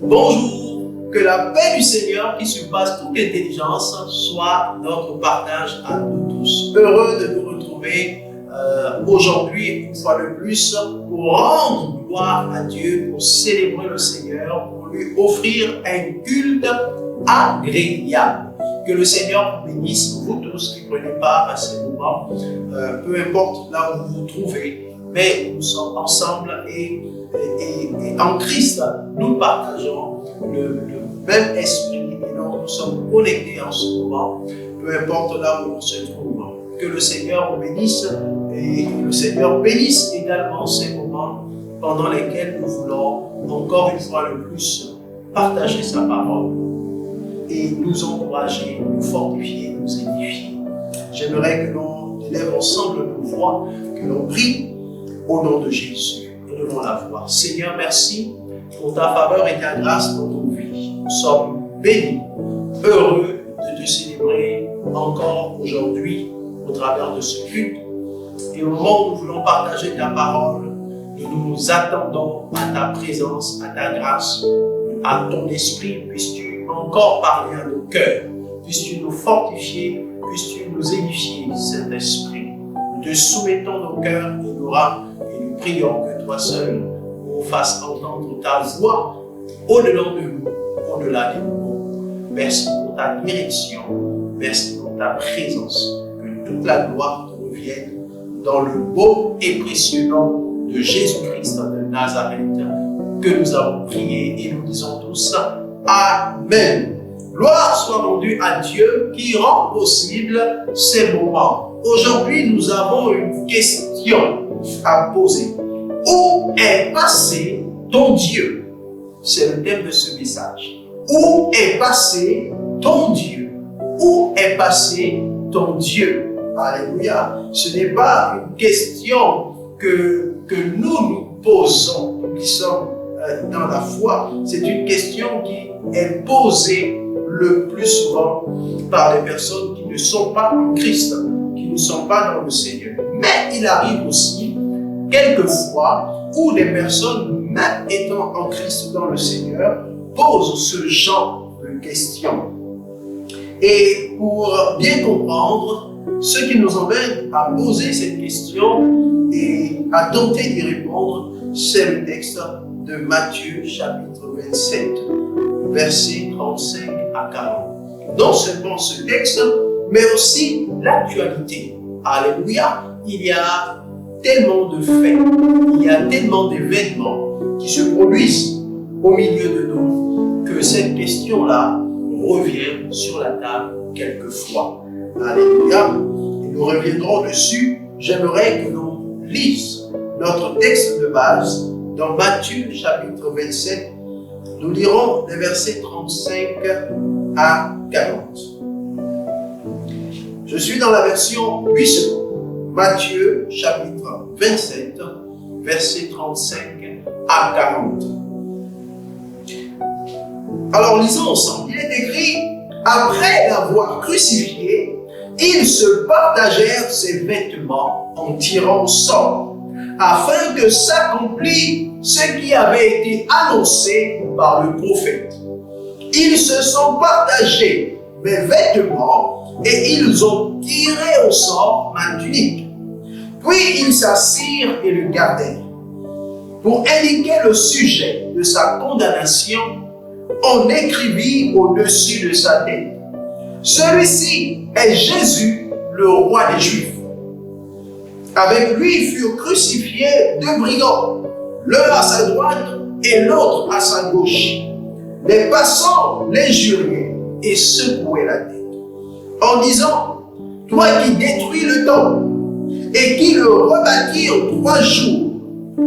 Bonjour, que la paix du Seigneur qui surpasse toute intelligence soit notre partage à nous tous. Heureux de nous retrouver aujourd'hui, une fois de plus, pour rendre gloire à Dieu, pour célébrer le Seigneur, pour lui offrir un culte agréable. Que le Seigneur vous bénisse, vous tous qui prenez part à ces moments, peu importe là où vous vous trouvez, mais nous sommes ensemble et en Christ, nous partageons le même esprit et donc nous sommes connectés en ce moment, peu importe là où on se trouve. Que le Seigneur vous bénisse et que le Seigneur bénisse également ces moments pendant lesquels nous voulons encore une fois de plus partager sa parole et nous encourager, nous fortifier, nous édifier. J'aimerais que l'on élève ensemble nos voix, que l'on prie au nom de Jésus. Nous devons la voir. Seigneur, merci pour ta faveur et ta grâce dans nos vies. Nous sommes bénis, heureux de te célébrer encore aujourd'hui au travers de ce culte. Et au moment où nous voulons partager ta parole, nous nous attendons à ta présence, à ta grâce, à ton esprit. Puisses-tu encore parler à nos cœurs, puisses-tu nous fortifier, puisses-tu nous édifier, Saint-Esprit. Nous te soumettons nos cœurs et nos âmes et nous prions que toi seul nous fasses entendre ta voix au-delà de nous, au-delà des mots. Merci pour ta direction, merci pour ta présence. Que toute la gloire te revienne dans le beau et précieux nom de Jésus-Christ de Nazareth que nous avons prié et nous disons tous Amen. Gloire soit rendue à Dieu qui rend possible ces moments. Aujourd'hui, nous avons une question à poser. Où est passé ton Dieu? C'est le thème de ce message. Où est passé ton Dieu? Où est passé ton Dieu? Alléluia. Ce n'est pas une question que nous posons, nous qui sommes dans la foi. C'est une question qui est posée le plus souvent par les personnes qui ne sont pas en Christ, qui ne sont pas dans le Seigneur. Mais il arrive aussi quelquefois où des personnes, même étant en Christ dans le Seigneur, posent ce genre de questions. Et pour bien comprendre ce qui nous emmène à poser cette question et à tenter d'y répondre, c'est le texte de Matthieu chapitre 27, versets 35 à 40. Non seulement ce texte, mais aussi l'actualité. Alléluia, il y a tellement de faits, il y a tellement d'événements qui se produisent au milieu de nous que cette question-là revient sur la table quelquefois. Alléluia. Et nous reviendrons dessus. J'aimerais que l'on lise notre texte de base dans Matthieu chapitre 27. Nous lirons les versets 35 à 40. Je suis dans la version 8 secondes. Matthieu chapitre 27, versets 35 à 40. Alors lisons ensemble. Il est écrit, après l'avoir crucifié, ils se partagèrent ses vêtements en tirant au sort, afin que s'accomplisse ce qui avait été annoncé par le prophète. Ils se sont partagés mes vêtements et ils ont tiré au sort ma tunique. Puis ils s'assirent et le gardèrent. Pour indiquer le sujet de sa condamnation, on écrivit au-dessus de sa tête: celui-ci est Jésus, le roi des Juifs. Avec lui furent crucifiés deux brigands, l'un à sa droite et l'autre à sa gauche. Les passants l'injuriaient et secouaient la tête, en disant: toi qui détruis le temple et qui le rebâtis en 3 jours,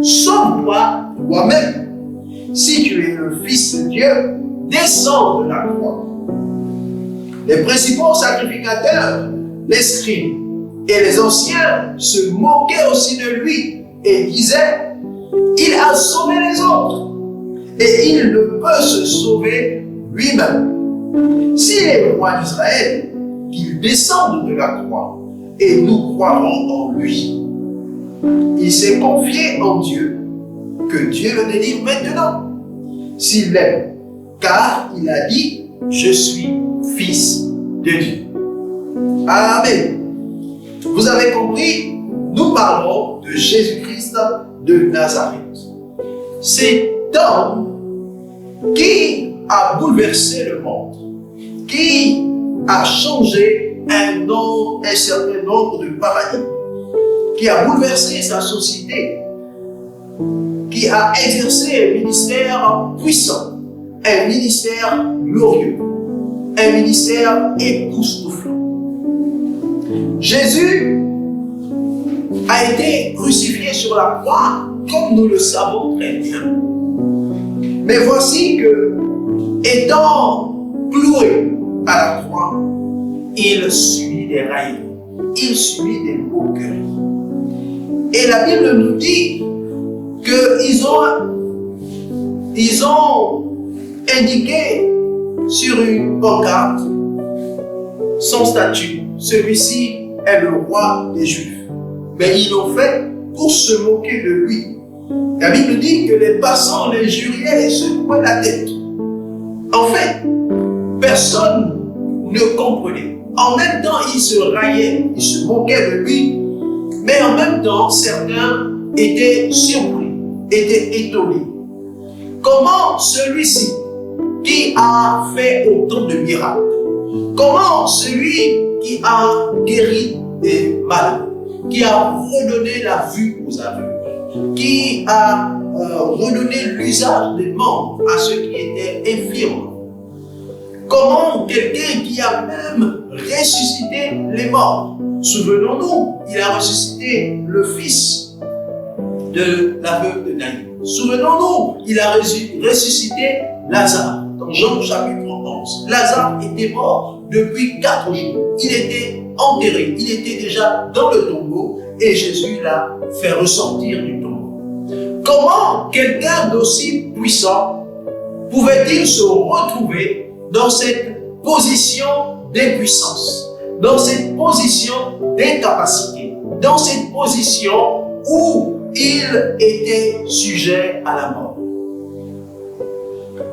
sauve-toi toi-même. Si tu es le Fils de Dieu, descend de la croix. Les principaux sacrificateurs, les scribes et les anciens se moquaient aussi de lui et disaient: il a sauvé les autres et il ne peut se sauver lui-même. S'il est le roi d'Israël, qu'il descende de la croix et nous croirons en lui. Il s'est confié en Dieu, que Dieu le délivre maintenant, s'il l'aime, car il a dit: je suis fils de Dieu. Amen. Vous avez compris, nous parlons de Jésus-Christ de Nazareth. C'est homme qui a bouleversé le monde, qui a changé un certain nombre de paradigmes, qui a bouleversé sa société, qui a exercé un ministère puissant, un ministère glorieux, un ministère époustouflant. Jésus a été crucifié sur la croix, comme nous le savons très bien. Mais voici que, étant cloué à la croix, il subit des railleries, il subit des moqueries. Et la Bible nous dit qu'ils ont indiqué sur une pancarte son statut. Celui-ci est le roi des Juifs. Mais ils l'ont fait pour se moquer de lui. La Bible dit que les passants les juriaient et secouaient la tête. En fait, personne ne comprenait. En même temps, ils se raillaient, ils se moquaient de lui. Mais en même temps, certains étaient surpris, étaient étonnés. Comment celui-ci qui a fait autant de miracles, comment celui qui a guéri des malades, qui a redonné la vue aux aveugles, qui a redonné l'usage des membres à ceux qui étaient infirmes, comment quelqu'un qui a même ressuscité les morts, souvenons-nous, il a ressuscité le fils de l'aveugle de Naïm. Souvenons-nous, il a ressuscité Lazare dans Jean chapitre 11. Lazare était mort depuis 4 jours. Il était enterré, il était déjà dans le tombeau et Jésus l'a fait ressortir du tombeau. Comment quelqu'un d'aussi puissant pouvait-il se retrouver dans cette position d'impuissance, dans cette position d'incapacité, dans cette position où il était sujet à la mort?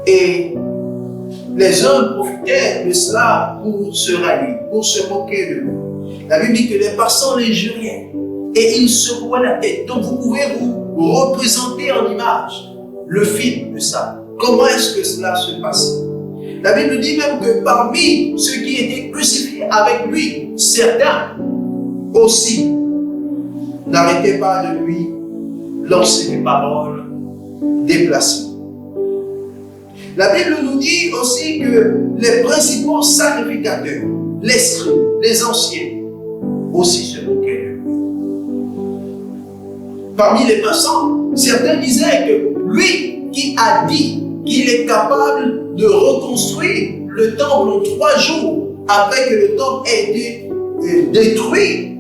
Et les hommes profitaient de cela pour se railler, pour se moquer de lui. La Bible dit que les passants les juriaient et ils secouaient la tête. Donc vous pouvez vous représenter en image le film de ça. Comment est-ce que cela se passait? La Bible dit même que parmi ceux qui étaient crucifiés avec lui, certains aussi n'arrêtaient pas de lui lancer des paroles déplacées. La Bible nous dit aussi que les principaux sacrificateurs, les scribes, les anciens, aussi se moquaient de lui. Parmi les passants, certains disaient que lui qui a dit qu'il est capable de reconstruire le temple en 3 jours après que le temple ait été détruit,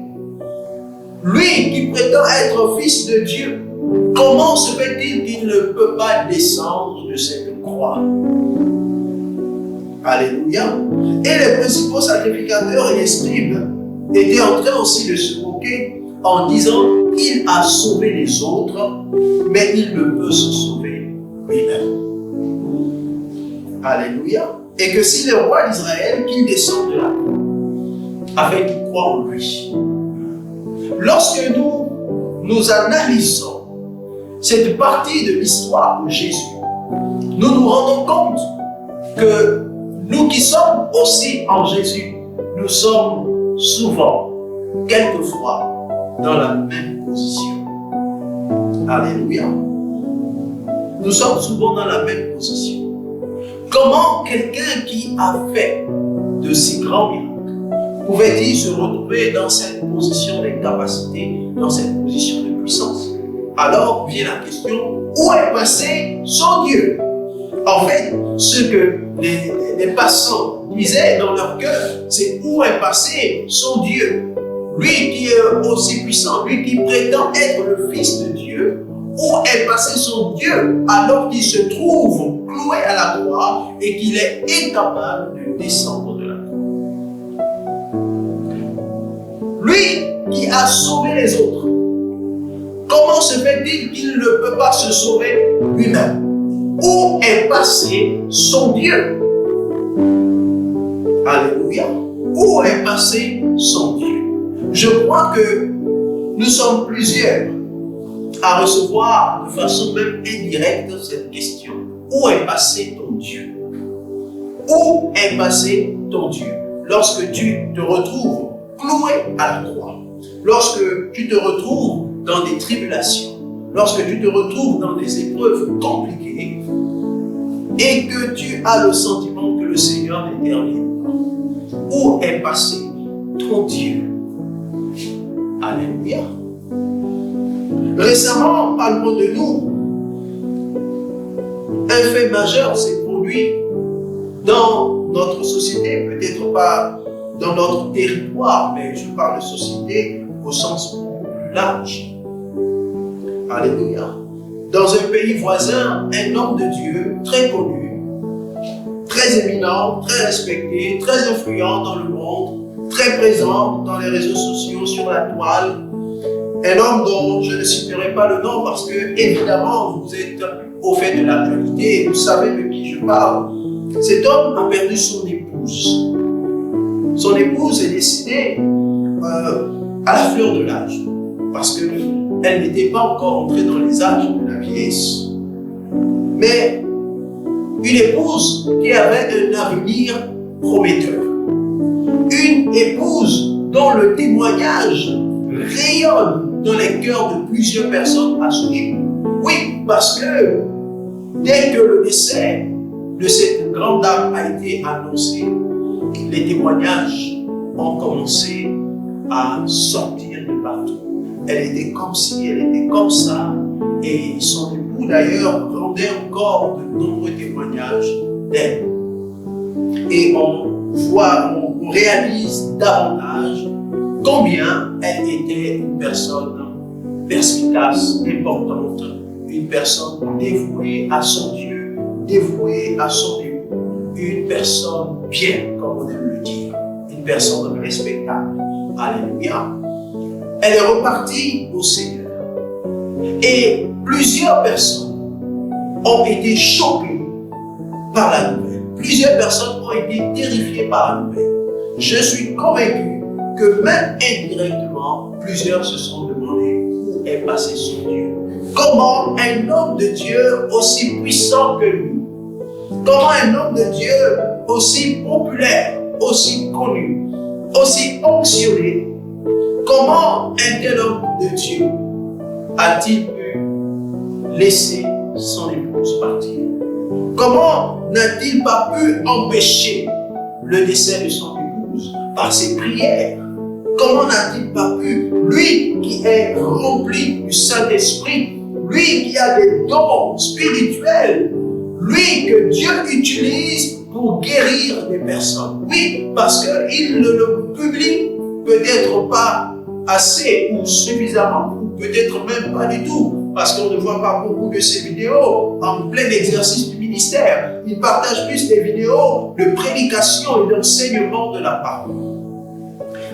lui qui prétend être fils de Dieu, comment se fait-il qu'il ne peut pas descendre de cette croix? Alléluia. Et les principaux sacrificateurs et les scribes étaient en train aussi de se moquer en disant: il a sauvé les autres, mais il ne peut se sauver lui-même. Alléluia. Et que s'il est roi d'Israël, qu'il descende de la croix, afin qu'il croie en lui. Lorsque nous analysons cette partie de l'histoire de Jésus, nous nous rendons compte que nous qui sommes aussi en Jésus, nous sommes souvent, quelquefois, dans la même position. Alléluia. Nous sommes souvent dans la même position. Comment quelqu'un qui a fait de si grands miracles pouvait-il se retrouver dans cette position d'incapacité, dans cette position de puissance? Alors vient la question: où est passé son Dieu? En fait, ce que les passants disaient dans leur cœur, c'est où est passé son Dieu? Lui qui est aussi puissant, lui qui prétend être le Fils de Dieu, où est passé son Dieu alors qu'il se trouve cloué à la croix et qu'il est incapable de descendre de la croix? Lui qui a sauvé les autres, comment se fait-il qu'il ne peut pas se sauver lui-même? Où est passé son Dieu? Alléluia. Où est passé son Dieu? Je crois que nous sommes plusieurs à recevoir de façon même indirecte cette question. Où est passé ton Dieu? Où est passé ton Dieu? Lorsque tu te retrouves cloué à la croix, lorsque tu te retrouves dans des tribulations, lorsque tu te retrouves dans des épreuves compliquées et que tu as le sentiment que le Seigneur n'intervient pas, où est passé ton Dieu? Alléluia. Récemment, parlons de nous. Un fait majeur s'est produit dans notre société, peut-être pas dans notre territoire, mais je parle de société au sens beaucoup plus large. Alléluia. Dans un pays voisin, un homme de Dieu très connu, très éminent, très respecté, très influent dans le monde, très présent dans les réseaux sociaux, sur la toile. Un homme dont je ne citerai pas le nom parce que, évidemment, vous êtes au fait de l'actualité et vous savez de qui je parle. Cet homme a perdu son épouse. Son épouse est décédée à la fleur de l'âge parce qu'elle n'était pas encore entrée dans les âges de la vieillesse. Mais une épouse qui avait un avenir prometteur. Une épouse dont le témoignage rayonne dans les cœurs de plusieurs personnes à ce jour. Oui, parce que dès que le décès de cette grande dame a été annoncé, les témoignages ont commencé à sortir de partout. Elle était comme ci, elle était comme ça, et son époux d'ailleurs rendait encore de nombreux témoignages d'elle. Et on réalise davantage combien elle était une personne perspicace, importante, une personne dévouée à son Dieu, dévouée à son époux, une personne bien, comme on aime le dire, une personne respectable. Alléluia. Elle est repartie au Seigneur. Et plusieurs personnes ont été choquées par la nouvelle. Plusieurs personnes ont été terrifiées par la nouvelle. Je suis convaincu que même indirectement, plusieurs se sont demandé où est passé son Dieu. Comment un homme de Dieu aussi puissant que lui, comment un homme de Dieu aussi populaire, aussi connu, aussi onctionné, comment un tel homme de Dieu a-t-il pu laisser son épouse partir? Comment n'a-t-il pas pu empêcher le décès de son épouse par ses prières? Comment n'a-t-il pas pu, lui qui est rempli du Saint-Esprit, lui qui a des dons spirituels, lui que Dieu utilise pour guérir des personnes? Oui, parce qu'il ne le publie peut-être pas assez ou suffisamment, ou peut-être même pas du tout, parce qu'on ne voit pas beaucoup de ses vidéos en plein exercice du ministère. Il partage plus des vidéos de prédication et d'enseignement de la parole.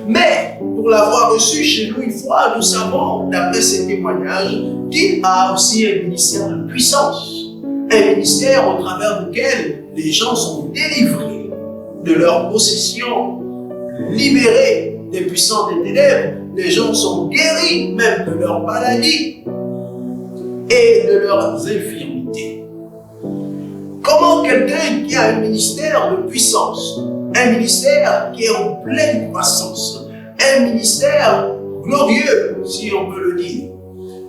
Mais pour l'avoir reçu chez nous une fois, nous savons, d'après ses témoignages, qu'il a aussi un ministère de puissance. Un ministère au travers duquel les gens sont délivrés de leurs possessions, libérés des puissants des ténèbres. Les gens sont guéris même de leurs maladies et de leurs infirmités. Comment quelqu'un qui a un ministère de puissance, un ministère qui est en pleine croissance, un ministère glorieux, si on peut le dire,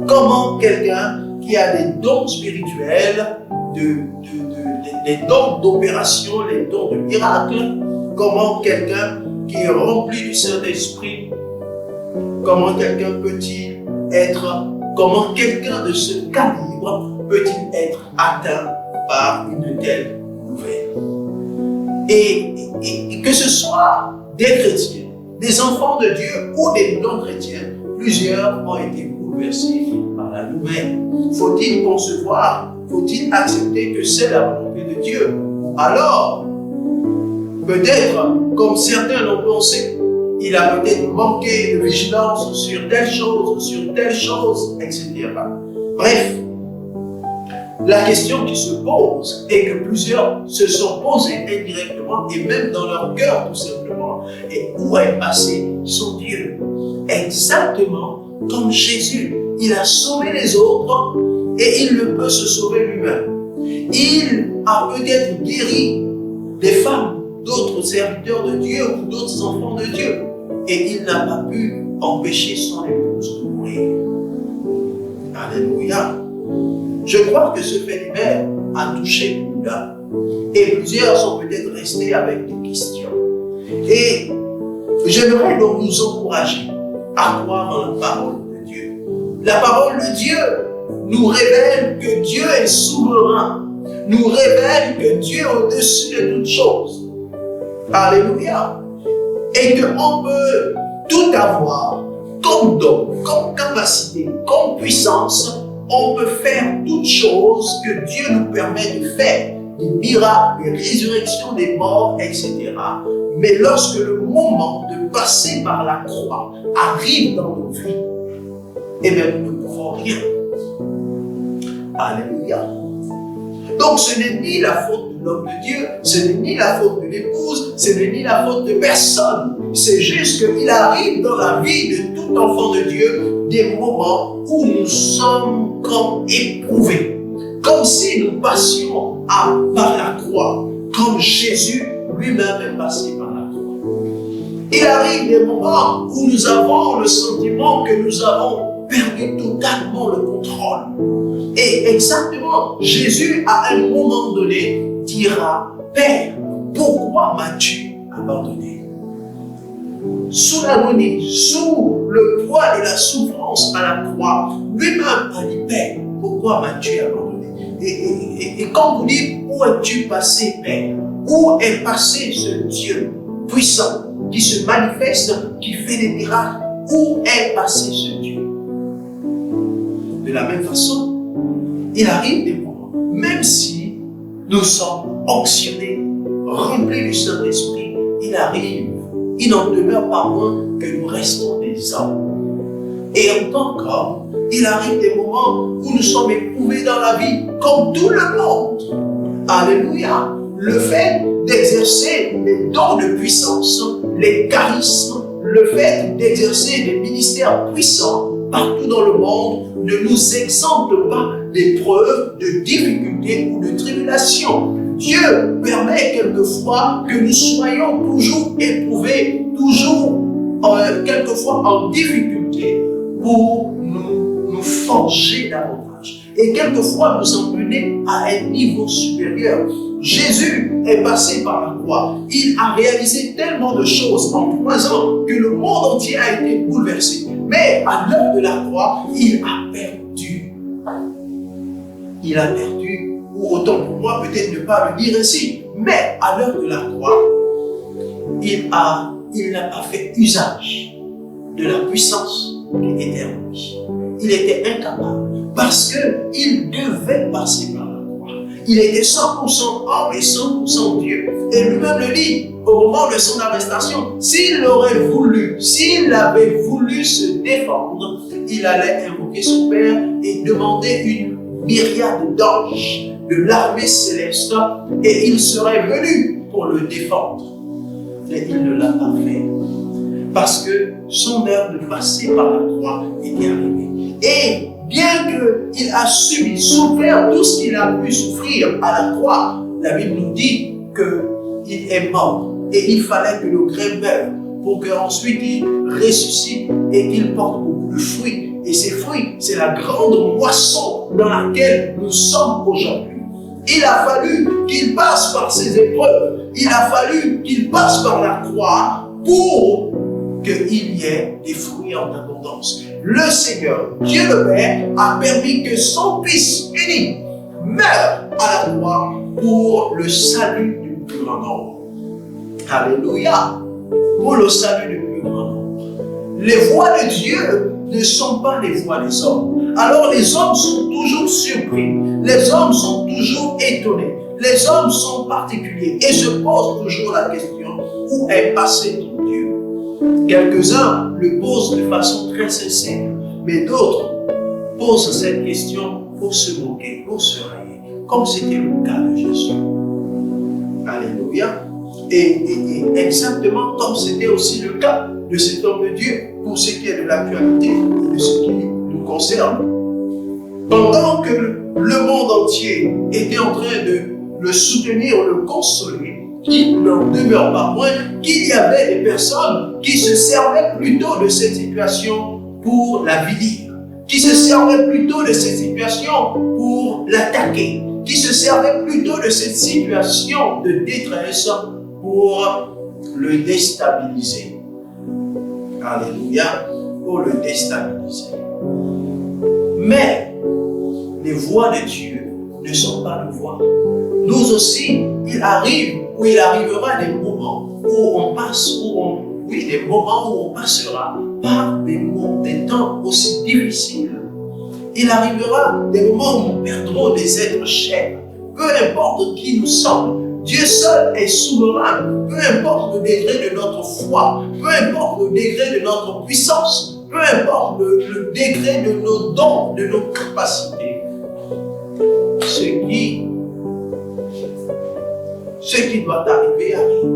comment quelqu'un qui a des dons spirituels, les dons d'opération, les dons de miracle, comment quelqu'un qui est rempli du Saint-Esprit, comment quelqu'un peut-il être, comment quelqu'un de ce calibre peut-il être atteint par une telle nouvelle? Et que ce soit des chrétiens, des enfants de Dieu ou des non-chrétiens, plusieurs ont été bouleversés par la nouvelle. Faut-il concevoir, faut-il accepter que c'est la volonté de Dieu? Alors, peut-être, comme certains l'ont pensé, il a peut-être manqué de vigilance sur telle chose, etc. Bref, la question qui se pose et que plusieurs se sont posés indirectement et même dans leur cœur tout simplement, est où est passé son Dieu? Exactement comme Jésus, il a sauvé les autres et il ne peut se sauver lui-même. Il a peut-être guéri des femmes, d'autres serviteurs de Dieu ou d'autres enfants de Dieu et il n'a pas pu empêcher son épouse de mourir. Alléluia. Je crois que ce fait divers a touché beaucoup d'âmes. Et plusieurs sont peut-être restés avec des questions. Et j'aimerais donc nous encourager à croire en la parole de Dieu. La parole de Dieu nous révèle que Dieu est souverain, nous révèle que Dieu est au-dessus de toutes choses. Alléluia. Et qu'on peut tout avoir comme don, comme capacité, comme puissance. On peut faire toutes choses que Dieu nous permet de faire, des miracles, des résurrections des morts, etc. Mais lorsque le moment de passer par la croix arrive dans nos vies, eh bien nous ne pouvons rien. Alléluia. Donc ce n'est ni la faute de l'homme de Dieu, ce n'est ni la faute de l'épouse, ce n'est ni la faute de personne. C'est juste qu'il arrive dans la vie de tout enfant de Dieu des moments où nous sommes comme éprouvés, comme si nous passions par la croix, comme Jésus lui-même est passé par la croix. Il arrive des moments où nous avons le sentiment que nous avons perdu totalement le contrôle. Et exactement, Jésus, à un moment donné, dira, « Père, pourquoi m'as-tu abandonné ?» Sous l'agonie, sous le poids de la souffrance à la croix, lui-même a dit, « Père, pourquoi m'as-tu abandonné ?» Et quand vous dites, où es-tu passé, Père? Où est passé ce Dieu puissant qui se manifeste, qui fait des miracles? Où est passé ce Dieu? De la même façon, il arrive des moments, même si nous sommes onctionnés, remplis du Saint-Esprit, il n'en demeure pas moins que nous restons des hommes. Et en tant qu'hommes, il arrive des moments où nous sommes éprouvés dans la vie, comme tout le monde. Alléluia. Le fait d'exercer les dons de puissance, les charismes, le fait d'exercer des ministères puissants partout dans le monde ne nous exempte pas d'épreuves, de difficultés ou de tribulations. Dieu permet quelquefois que nous soyons toujours éprouvés, toujours quelquefois en difficulté pour nous forger davantage et quelquefois nous emmener à un niveau supérieur. Jésus est passé par la croix. Il a réalisé tellement de choses en 3 ans que le monde entier a été bouleversé. Mais à l'heure de la croix, il a perdu. Il a perdu, ou autant pour moi peut-être ne pas le dire ainsi, mais à l'heure de la croix, il n'a pas fait usage de la puissance qui était en lui. Il était incapable parce qu'il devait passer par la croix. Il était 100% homme et 100% Dieu. Et lui-même le dit au moment de son arrestation, s'il avait voulu se défendre, il allait invoquer son Père et demander une myriade d'anges de l'armée céleste et il serait venu pour le défendre. Mais il ne l'a pas fait parce que son heure de passer par la croix était arrivée. Et bien qu'il a souffert tout ce qu'il a pu souffrir à la croix, la Bible nous dit qu'il est mort et il fallait que le grain meure pour qu'ensuite il ressuscite et qu'il porte beaucoup de fruits. Et ces fruits, c'est la grande moisson dans laquelle nous sommes aujourd'hui. Il a fallu qu'il passe par ces épreuves. Il a fallu qu'il passe par la croix pour qu'il y ait des fruits en abondance. Le Seigneur, Dieu le Père, a permis que son Fils unique meure à la croix pour le salut du plus grand nombre. Alléluia. Pour le salut du plus grand nombre. Les voies de Dieu ne sont pas les voies des hommes. Alors les hommes sont toujours surpris. Les hommes sont toujours étonnés. Les hommes sont particuliers et se posent toujours la question, où est passé ton Dieu? Quelques-uns le posent de façon très sincère, mais d'autres posent cette question pour se moquer, pour se railler, comme c'était le cas de Jésus. Alléluia. Et exactement comme c'était aussi le cas de cet homme de Dieu, pour ce qui est de l'actualité et de ce qui nous concerne. Pendant que le monde entier était en train de le soutenir, le consoler, il n'en demeure pas moins qu'il y avait des personnes qui se servaient plutôt de cette situation pour la vilir, qui se servaient plutôt de cette situation pour l'attaquer, qui se servaient plutôt de cette situation de détresse pour le déstabiliser. Alléluia, pour le déstabiliser. Mais les voies de Dieu ne sont pas nos voies. Nous aussi, il arrive ou il arrivera des moments où on passe, des moments où on passera par des temps aussi difficiles. Il arrivera des moments où nous perdrons des êtres chers. Peu importe qui nous sommes, Dieu seul est souverain. Peu importe le degré de notre foi, peu importe le degré de notre puissance, peu importe le degré de nos dons, de nos capacités. Ce qui doit arriver arrive.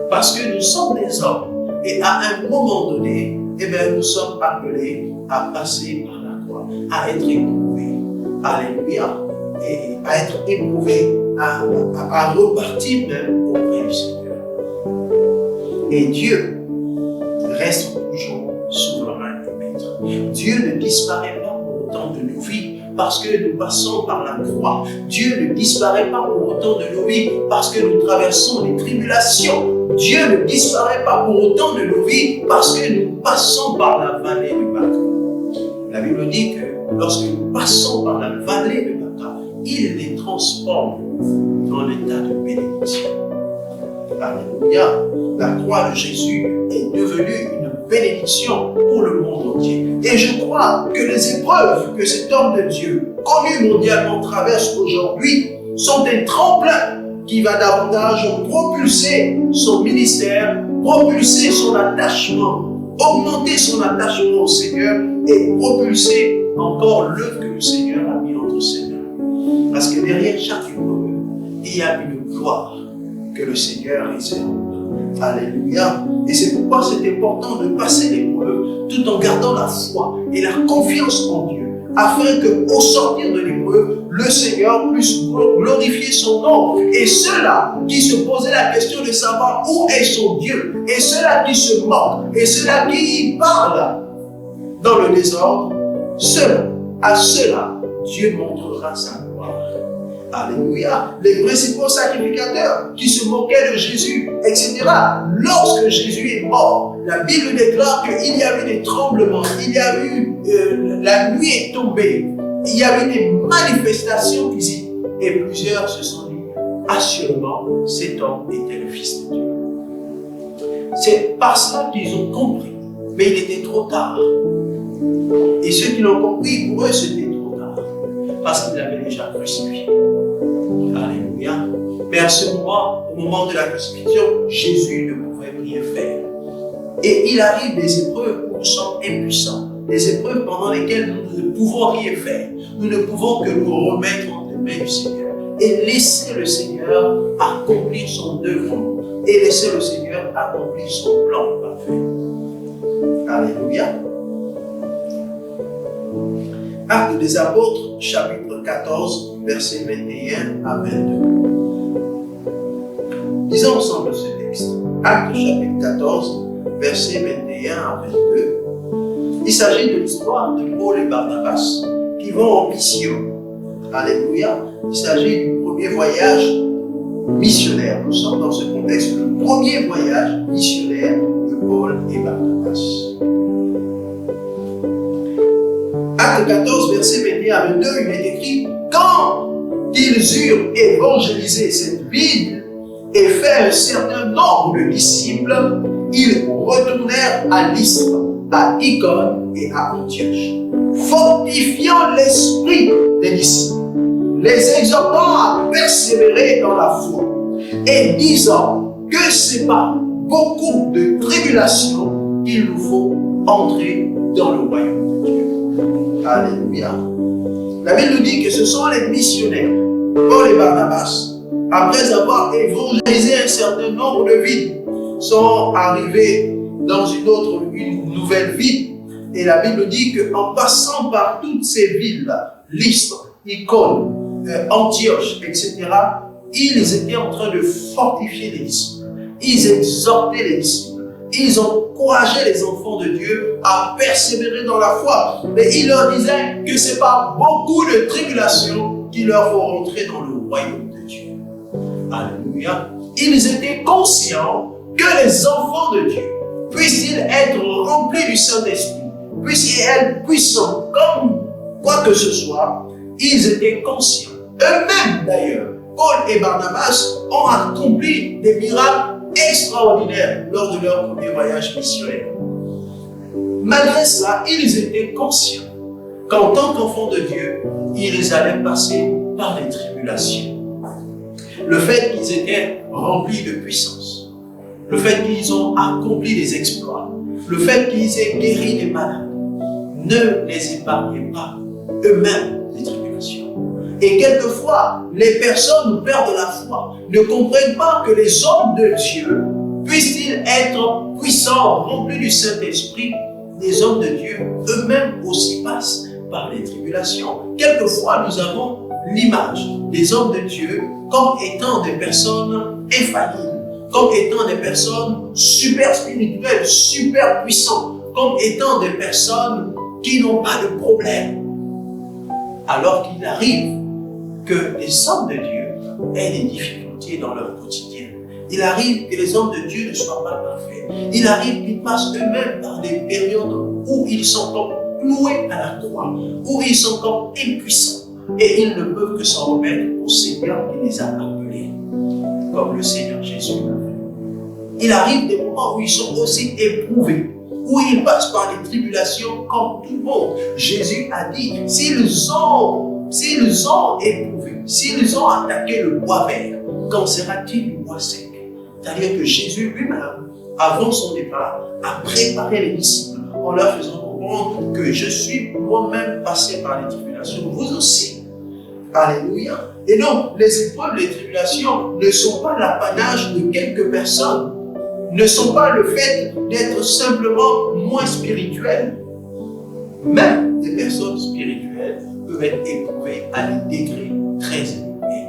Parce que nous sommes des hommes et à un moment donné, nous sommes appelés à passer par la croix, à être éprouvés. Alléluia. Et à être éprouvés, à repartir même auprès du Seigneur. Et Dieu reste toujours souverain et maître. Dieu ne disparaît pas pour autant de nos vies parce que nous passons par la croix. Dieu ne disparaît pas pour autant de nos vies parce que nous traversons les tribulations. Dieu ne disparaît pas pour autant de nos vies parce que nous passons par la vallée du Baca. La Bible dit que lorsque nous passons par la vallée du Baca, il les transforme dans l'état de bénédiction. Alléluia. La croix de Jésus est devenue une bénédiction pour le monde entier. Et je crois que les épreuves que cet homme de Dieu, connu mondialement, traverse aujourd'hui, sont un tremplin qui va davantage propulser son ministère, propulser son attachement, augmenter son attachement au Seigneur et propulser encore l'œuvre que le Seigneur a mis entre ses mains. Parce que derrière chaque épreuve, il y a une gloire que le Seigneur réserve. Alléluia. Et c'est pourquoi c'est important de passer l'épreuve tout en gardant la foi et la confiance en Dieu, afin qu'au sortir de l'épreuve, le Seigneur puisse glorifier son nom. Et ceux-là qui se posaient la question de savoir où est son Dieu, et ceux-là qui se moquent, et ceux-là qui parlent dans le désordre, à ceux-là, Dieu montrera sa gloire. Alléluia. Les principaux sacrificateurs qui se moquaient de Jésus, etc. Lorsque Jésus est mort, la Bible déclare qu'il y a eu des tremblements, il y a eu, la nuit est tombée, il y a eu des manifestations physiques et plusieurs se sont dit, assurément, cet homme était le Fils de Dieu. C'est par cela qu'ils ont compris, mais il était trop tard. Et ceux qui l'ont compris, pour eux, c'était trop tard, parce qu'ils l'avaient déjà crucifié. Alléluia. Mais à ce moment, au moment de la crucifixion, Jésus ne pouvait rien faire. Et il arrive des épreuves où nous sommes impuissants, des épreuves pendant lesquelles nous ne pouvons rien faire. Nous ne pouvons que nous remettre entre les mains du Seigneur et laisser le Seigneur accomplir son œuvre et laisser le Seigneur accomplir son plan parfait. Alléluia. Actes des Apôtres, chapitre 14, versets 21 à 22. Lisons ensemble ce texte. Actes chapitre 14, versets 21 à 22. Il s'agit de l'histoire de Paul et Barnabas qui vont en mission. Alléluia. Il s'agit du premier voyage missionnaire. Nous sommes dans ce contexte, le premier voyage missionnaire de Paul et Barnabas. Acte 14, verset 21 à 22, il est écrit: quand ils eurent évangélisé cette ville et fait un certain nombre de disciples, ils retournèrent à Lystre, à Icône et à Antioche, fortifiant l'esprit des disciples, les exhortant à persévérer dans la foi et disant que c'est par beaucoup de tribulations qu'il nous faut entrer dans le royaume de Dieu. Alléluia. La Bible nous dit que ce sont les missionnaires, Paul et Barnabas, après avoir évangélisé un certain nombre de villes, sont arrivés dans une nouvelle ville. Et la Bible dit qu'en passant par toutes ces villes, Lystre, Icône, Antioche, etc., ils étaient en train de fortifier les disciples. Ils exhortaient les disciples. Ils encourageaient les enfants de Dieu à persévérer dans la foi. Mais ils leur disaient que c'est par beaucoup de tribulations qu'il leur faut rentrer dans le royaume de Dieu. Alléluia. Ils étaient conscients que les enfants de Dieu, puissent-ils être remplis du Saint-Esprit, puissent-ils être puissants comme quoi que ce soit, ils étaient conscients. Eux-mêmes d'ailleurs, Paul et Barnabas ont accompli des miracles extraordinaires lors de leur premier voyage missionnaire. Malgré cela, ils étaient conscients qu'en tant qu'enfants de Dieu, ils allaient passer par des tribulations. Le fait qu'ils étaient remplis de puissance, le fait qu'ils ont accompli des exploits, le fait qu'ils aient guéri des malades, ne les épargnait pas eux-mêmes des tribulations. Et quelquefois, les personnes perdent la foi, ne comprennent pas que les hommes de Dieu, puissent-ils être puissants, remplis du Saint-Esprit, les hommes de Dieu eux-mêmes aussi passent par les tribulations. Quelquefois, nous avons l'image des hommes de Dieu comme étant des personnes infaillibles, comme étant des personnes super spirituelles, super puissantes, comme étant des personnes qui n'ont pas de problème. Alors qu'il arrive que les hommes de Dieu aient des difficultés dans leur quotidien. Il arrive que les hommes de Dieu ne soient pas parfaits. Il arrive qu'ils passent eux-mêmes par des périodes où ils sont comme cloués à la croix, où ils sont comme impuissants. Et ils ne peuvent que s'en remettre au Seigneur qui les a appelés, comme le Seigneur Jésus l'a fait. Il arrive des moments où ils sont aussi éprouvés, où ils passent par des tribulations comme tout le monde. Jésus a dit, s'ils ont éprouvé, s'ils ont attaqué le bois vert, qu'en sera-t-il du bois sec? C'est-à-dire que Jésus lui-même, avant son départ, a préparé les disciples en leur faisant comprendre que je suis moi-même passé par les tribulations, vous aussi. Alléluia. Et donc, les épreuves, les tribulations ne sont pas l'apanage de quelques personnes, ne sont pas le fait d'être simplement moins spirituels. Même des personnes spirituelles peuvent être éprouvées à des degrés très élevés.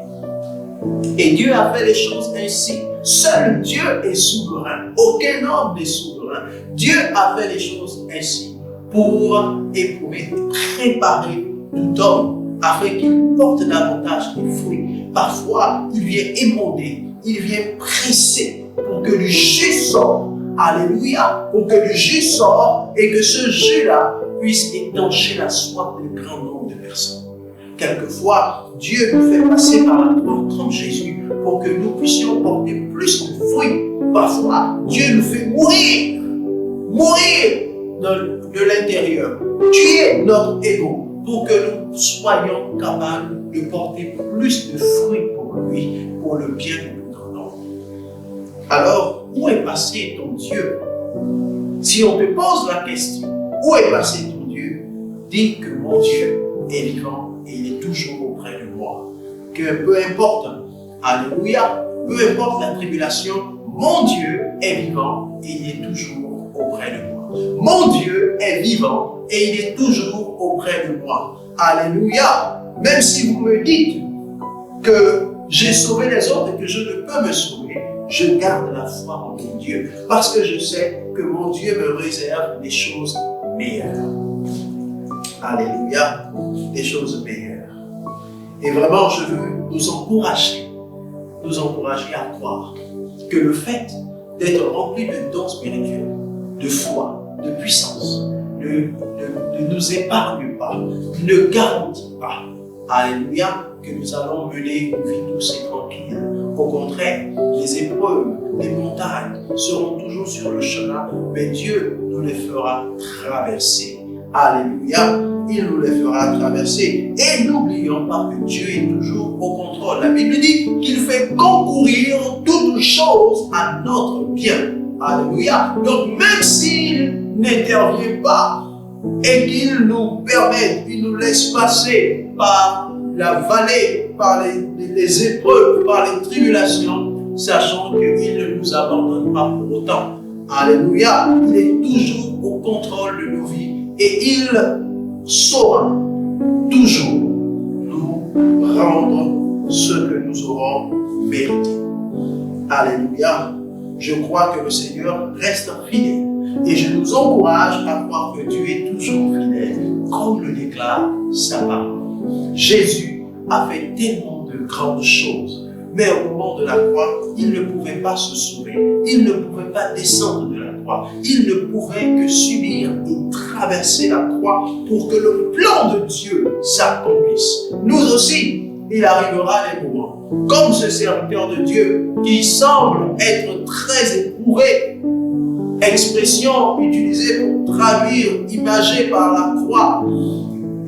Et Dieu a fait les choses ainsi. Seul Dieu est souverain. Aucun homme n'est souverain. Dieu a fait les choses ainsi pour éprouver, préparer tout homme afin qu'il porte davantage de fruits. Parfois, il vient émonder, il vient presser pour que le jus sorte. Alléluia. Pour que le jus sorte et que ce jus-là puisse étancher la soif d'un grand nombre de personnes. Quelquefois, Dieu nous fait passer par la croix comme Jésus pour que nous puissions porter plus de fruits. Parfois, Dieu nous fait mourir de l'intérieur, tuer notre ego pour que nous soyons capables de porter plus de fruits pour lui, pour le bien de nous donnons. Alors, où est passé ton Dieu? Si on te pose la question, où est passé ton Dieu? Dis que mon Dieu est vivant et il est toujours auprès de moi. Que peu importe, alléluia, peu importe la tribulation, mon Dieu est vivant et il est toujours auprès de moi. Mon Dieu est vivant et il est toujours auprès de moi. Alléluia. Même si vous me dites que j'ai sauvé les autres et que je ne peux me sauver, je garde la foi en mon Dieu parce que je sais que mon Dieu me réserve des choses meilleures. Alléluia. Des choses meilleures. Et vraiment, je veux nous encourager à croire que le fait d'être rempli de dons spirituels, de foi, de puissance, ne nous épargne pas, ne garantit pas, alléluia, que nous allons mener une vie douce et tranquille. Au contraire, les épreuves, les montagnes seront toujours sur le chemin, mais Dieu nous les fera traverser. Alléluia, il nous les fera traverser. Et n'oublions pas que Dieu est toujours au contrôle. La Bible dit qu'il fait concourir toutes choses à notre bien. Alléluia. Donc même s'il n'intervient pas et qu'il nous permet, il nous laisse passer par la vallée, par les épreuves, par les tribulations, sachant qu'il ne nous abandonne pas pour autant. Alléluia. Il est toujours au contrôle de nos vies et il saura toujours nous rendre ce que nous aurons mérité. Alléluia. Je crois que le Seigneur reste fidèle et je nous encourage à croire que Dieu est toujours fidèle, comme le déclare sa parole. Jésus a fait tellement de grandes choses, mais au moment de la croix, il ne pouvait pas se sauver, il ne pouvait pas descendre de la croix, il ne pouvait que subir et traverser la croix pour que le plan de Dieu s'accomplisse. Nous aussi, il arrivera des moments, comme ce serviteur de Dieu qui semble être très éprouvé, expression utilisée pour traduire, imagée par la croix,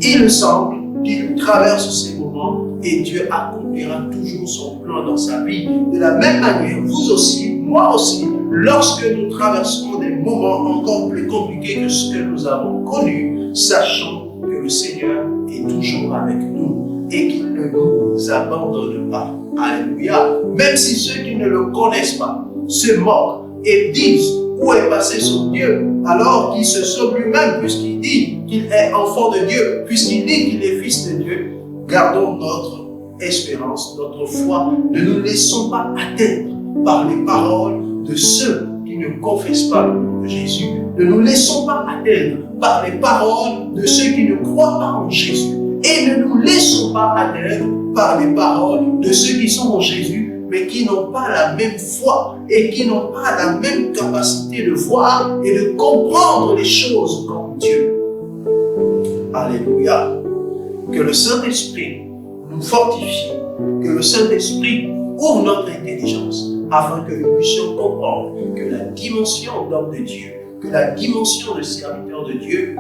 il semble qu'il traverse ces moments et Dieu accomplira toujours son plan dans sa vie. De la même manière, vous aussi, moi aussi, lorsque nous traversons des moments encore plus compliqués que ce que nous avons connu, sachant que le Seigneur est toujours avec nous et qu'il ne nous abandonne pas. Alléluia. Même si ceux qui ne le connaissent pas se moquent et disent où est passé son Dieu, alors qu'il se sauve lui-même puisqu'il dit qu'il est enfant de Dieu, puisqu'il dit qu'il est fils de Dieu, gardons notre espérance, notre foi. Ne nous laissons pas atteindre par les paroles de ceux qui ne confessent pas le nom de Jésus. Ne nous laissons pas atteindre par les paroles de ceux qui ne croient pas en Jésus. Et ne nous laissons pas atteindre par les paroles de ceux qui sont en Jésus, mais qui n'ont pas la même foi et qui n'ont pas la même capacité de voir et de comprendre les choses comme Dieu. Alléluia. Que le Saint-Esprit nous fortifie, que le Saint-Esprit ouvre notre intelligence afin que nous puissions comprendre que la dimension d'homme de Dieu, que la dimension de serviteur de Dieu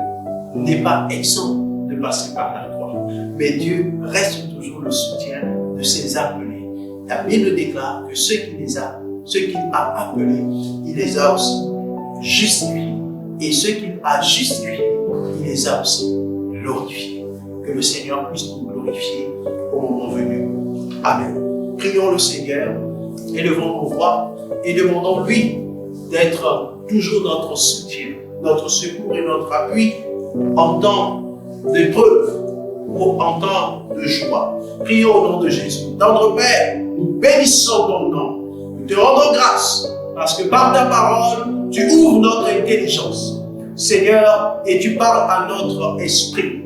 n'est pas exempt de passer par la croix. Mais Dieu reste toujours le soutien de ses appelés. La Bible déclare que ceux qu'il a appelés, il les a aussi justifiés. Et ceux qu'il a justifiés, il les a aussi glorifiés. Que le Seigneur puisse nous glorifier au moment venu. Amen. Prions le Seigneur, élevons nos voix et demandons-lui d'être toujours notre soutien, notre secours et notre appui en temps d'épreuve ou en temps de joie. Prions au nom de Jésus. Notre Père, nous bénissons ton nom. Nous te rendons grâce parce que par ta parole, tu ouvres notre intelligence, Seigneur, et tu parles à notre esprit.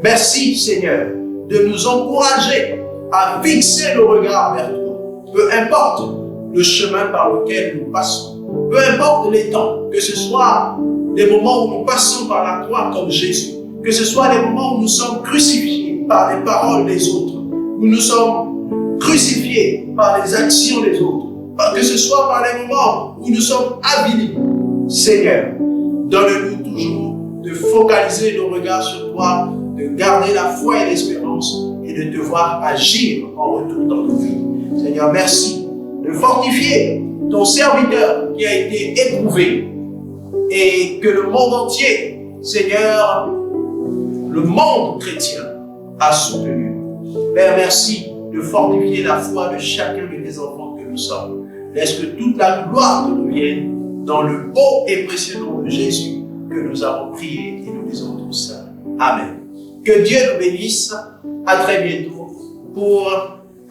Merci, Seigneur, de nous encourager à fixer nos regards vers toi. Peu importe le chemin par lequel nous passons, peu importe les temps, que ce soit des moments où nous passons par la croix comme Jésus, que ce soit des moments où nous sommes crucifiés par les paroles des autres, où nous sommes crucifiés par les actions des autres, que ce soit par les moments où nous sommes avilis. Seigneur, donne-nous toujours de focaliser nos regards sur toi, de garder la foi et l'espérance et de te voir agir en retour dans nos vies. Seigneur, merci de fortifier ton serviteur qui a été éprouvé et que le monde entier, Seigneur, le monde chrétien a soutenu. Père, merci de fortifier la foi de chacun de tes enfants que nous sommes. Laisse que toute la gloire nous vienne dans le beau et précieux nom de Jésus que nous avons prié et nous disons tous. Amen. Que Dieu nous bénisse. À très bientôt pour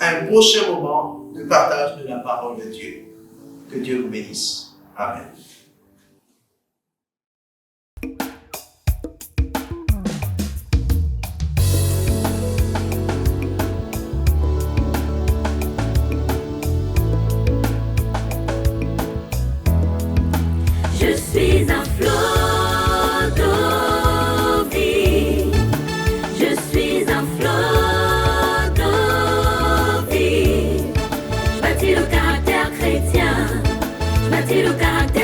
un prochain moment de partage de la parole de Dieu. Que Dieu nous bénisse. Amen. Je suis un flot d'eau vive. Je suis un flot d'eau vive. Je bâtis le caractère chrétien. bâti le caractère.